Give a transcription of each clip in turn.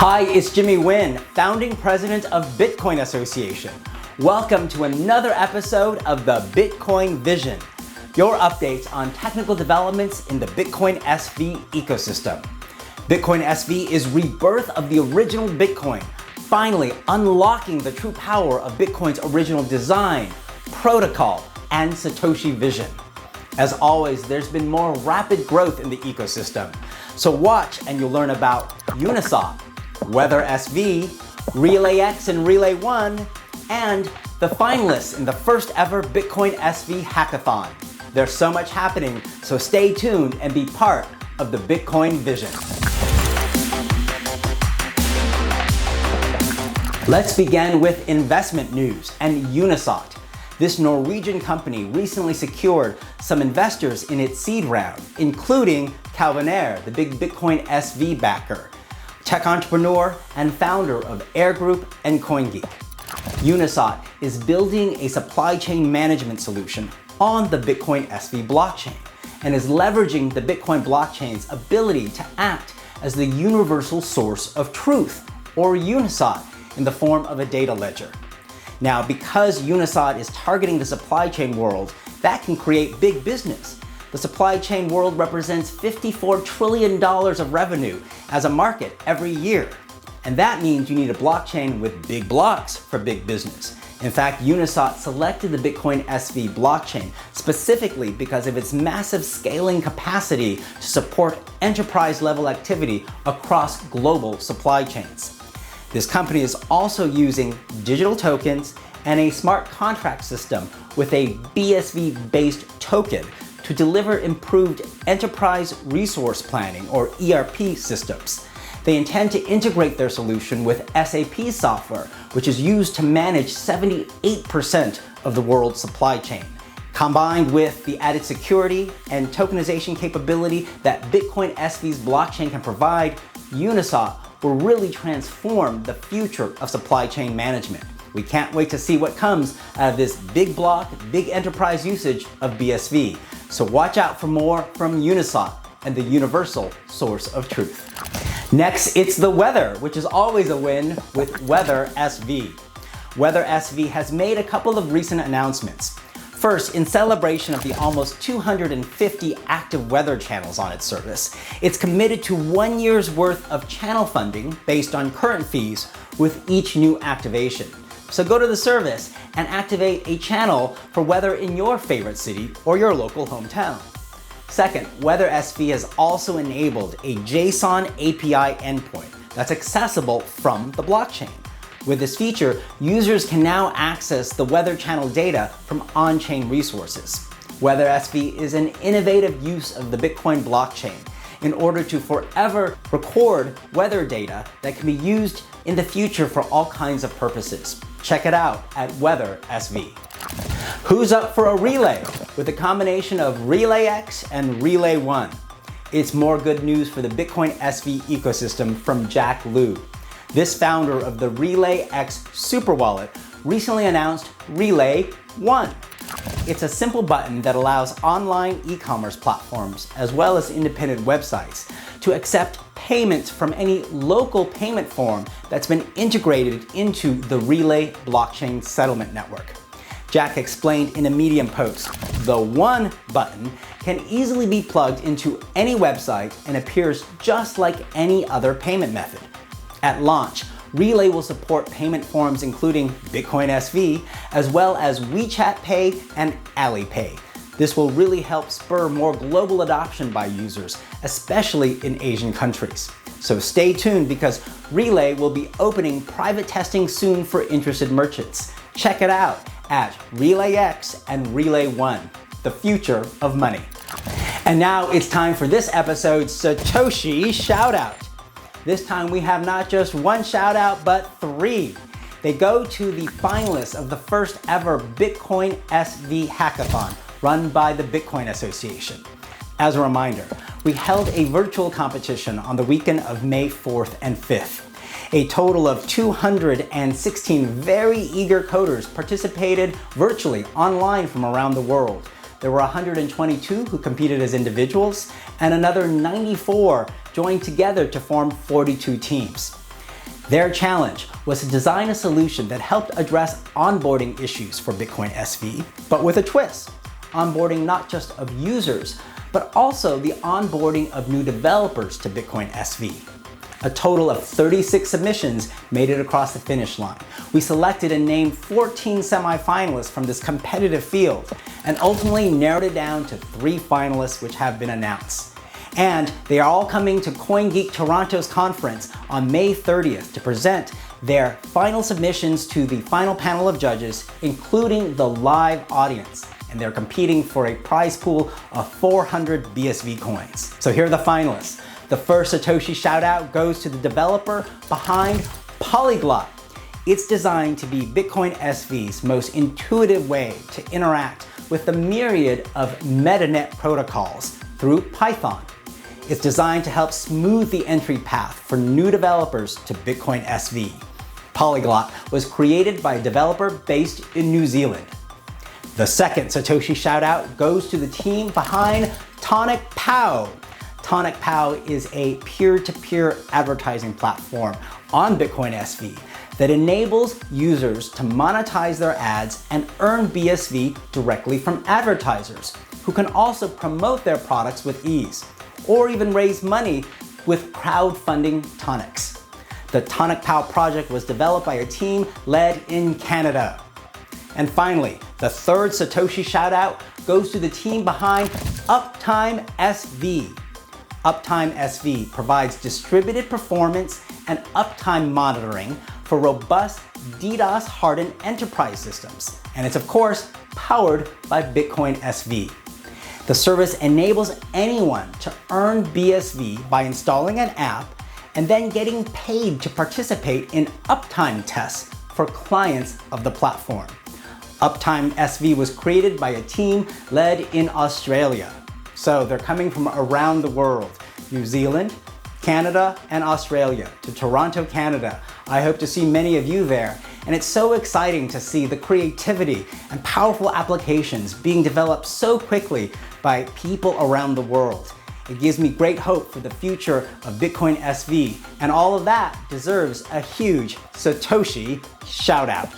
Hi, it's Jimmy Nguyen, founding president of Bitcoin Association. Welcome to another episode of the Bitcoin Vision, your updates on technical developments in the Bitcoin SV ecosystem. Bitcoin SV is rebirth of the original Bitcoin, finally unlocking the true power of Bitcoin's original design, protocol, and Satoshi vision. As always, there's been more rapid growth in the ecosystem. So watch and you'll learn about Unisza, Weather SV, Relay X and Relay 1, and the finalists in the first ever Bitcoin SV hackathon. There's so much happening, so stay tuned and be part of the Bitcoin Vision. Let's begin with investment news and Unisza. This Norwegian company recently secured some investors in its seed round, including Calvin Ayre, the big Bitcoin SV backer, tech entrepreneur and founder of Air Group and CoinGeek. Unisza is building a supply chain management solution on the Bitcoin SV blockchain and is leveraging the Bitcoin blockchain's ability to act as the universal source of truth, or Unisza, in the form of a data ledger. Now, because Unisza is targeting the supply chain world, that can create big business. The supply chain world represents $54 trillion of revenue as a market every year. And that means you need a blockchain with big blocks for big business. In fact, Unisza selected the Bitcoin SV blockchain specifically because of its massive scaling capacity to support enterprise-level activity across global supply chains. This company is also using digital tokens and a smart contract system with a BSV-based token to deliver improved enterprise resource planning, or ERP systems. They intend to integrate their solution with SAP software, which is used to manage 78% of the world's supply chain. Combined with the added security and tokenization capability that Bitcoin SV's blockchain can provide, Unisza will really transform the future of supply chain management. We can't wait to see what comes out of this big block, big enterprise usage of BSV. So watch out for more from Unisza and the universal source of truth. Next, it's the weather, which is always a win with Weather SV. Weather SV has made a couple of recent announcements. First, in celebration of the almost 250 active weather channels on its service, it's committed to 1 year's worth of channel funding based on current fees with each new activation. So go to the service and activate a channel for weather in your favorite city or your local hometown. Second, Weather SV has also enabled a JSON API endpoint that's accessible from the blockchain. With this feature, users can now access the weather channel data from on-chain resources. Weather SV is an innovative use of the Bitcoin blockchain in order to forever record weather data that can be used in the future for all kinds of purposes. Check it out at Weather SV. Who's up for a relay with a combination of Relay X and Relay 1? It's more good news for the Bitcoin SV ecosystem from Jack Liu. This founder of the Relay X super wallet recently announced Relay 1. It's a simple button that allows online e-commerce platforms as well as independent websites to accept payments from any local payment form that's been integrated into the Relay blockchain settlement network. Jack explained in a Medium post, the One button can easily be plugged into any website and appears just like any other payment method. At launch, Relay will support payment forms including Bitcoin SV, as well as WeChat Pay and Alipay. This will really help spur more global adoption by users, especially in Asian countries. So stay tuned because Relay will be opening private testing soon for interested merchants. Check it out at Relay X and Relay 1, the future of money. And now it's time for this episode's Satoshi Shoutout. This time we have not just one shout out, but three. They go to the finalists of the first ever Bitcoin SV hackathon run by the Bitcoin Association. As a reminder, we held a virtual competition on the weekend of May 4th and 5th. A total of 216 very eager coders participated virtually online from around the world. There were 122 who competed as individuals, and another 94 joined together to form 42 teams. Their challenge was to design a solution that helped address onboarding issues for Bitcoin SV, but with a twist. Onboarding not just of users, but also the onboarding of new developers to Bitcoin SV. A total of 36 submissions made it across the finish line. We selected and named 14 semifinalists from this competitive field, and ultimately narrowed it down to 3 finalists which have been announced. And they are all coming to CoinGeek Toronto's conference on May 30th to present their final submissions to the final panel of judges, including the live audience. And they're competing for a prize pool of 400 BSV coins. So here are the finalists. The first Satoshi Shoutout goes to the developer behind Polyglot. It's designed to be Bitcoin SV's most intuitive way to interact with the myriad of MetaNet protocols through Python. It's designed to help smooth the entry path for new developers to Bitcoin SV. Polyglot was created by a developer based in New Zealand. The second Satoshi Shoutout goes to the team behind Tonic Pow. Tonic Pow is a peer-to-peer advertising platform on Bitcoin SV that enables users to monetize their ads and earn BSV directly from advertisers, who can also promote their products with ease, or even raise money with crowdfunding tonics. The Tonic Pow project was developed by a team led in Canada. And finally, the third Satoshi Shoutout goes to the team behind Uptime SV. Uptime SV provides distributed performance and uptime monitoring for robust DDoS-hardened enterprise systems. And it's of course powered by Bitcoin SV. The service enables anyone to earn BSV by installing an app and then getting paid to participate in uptime tests for clients of the platform. Uptime SV was created by a team led in Australia. So they're coming from around the world, New Zealand, Canada, and Australia, to Toronto, Canada. I hope to see many of you there. And it's so exciting to see the creativity and powerful applications being developed so quickly by people around the world. It gives me great hope for the future of Bitcoin SV, and all of that deserves a huge Satoshi Shoutout.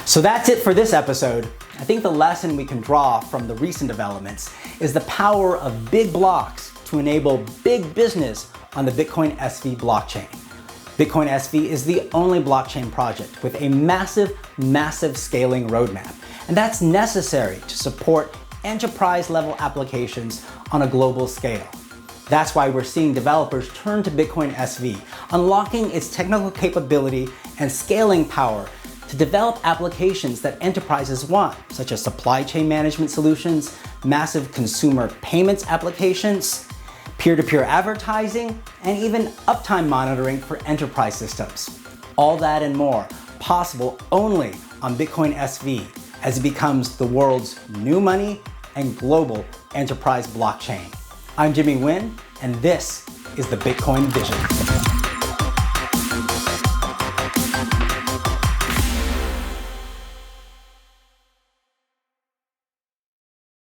So that's it for this episode. I think the lesson we can draw from the recent developments is the power of big blocks to enable big business on the Bitcoin SV blockchain. Bitcoin SV is the only blockchain project with a massive scaling roadmap, and that's necessary to support enterprise-level applications on a global scale. That's why we're seeing developers turn to Bitcoin SV, unlocking its technical capability and scaling power to develop applications that enterprises want, such as supply chain management solutions, massive consumer payments applications, peer-to-peer advertising, and even uptime monitoring for enterprise systems. All that and more possible only on Bitcoin SV as it becomes the world's new money and global enterprise blockchain. I'm Jimmy Nguyen, and this is the Bitcoin Vision.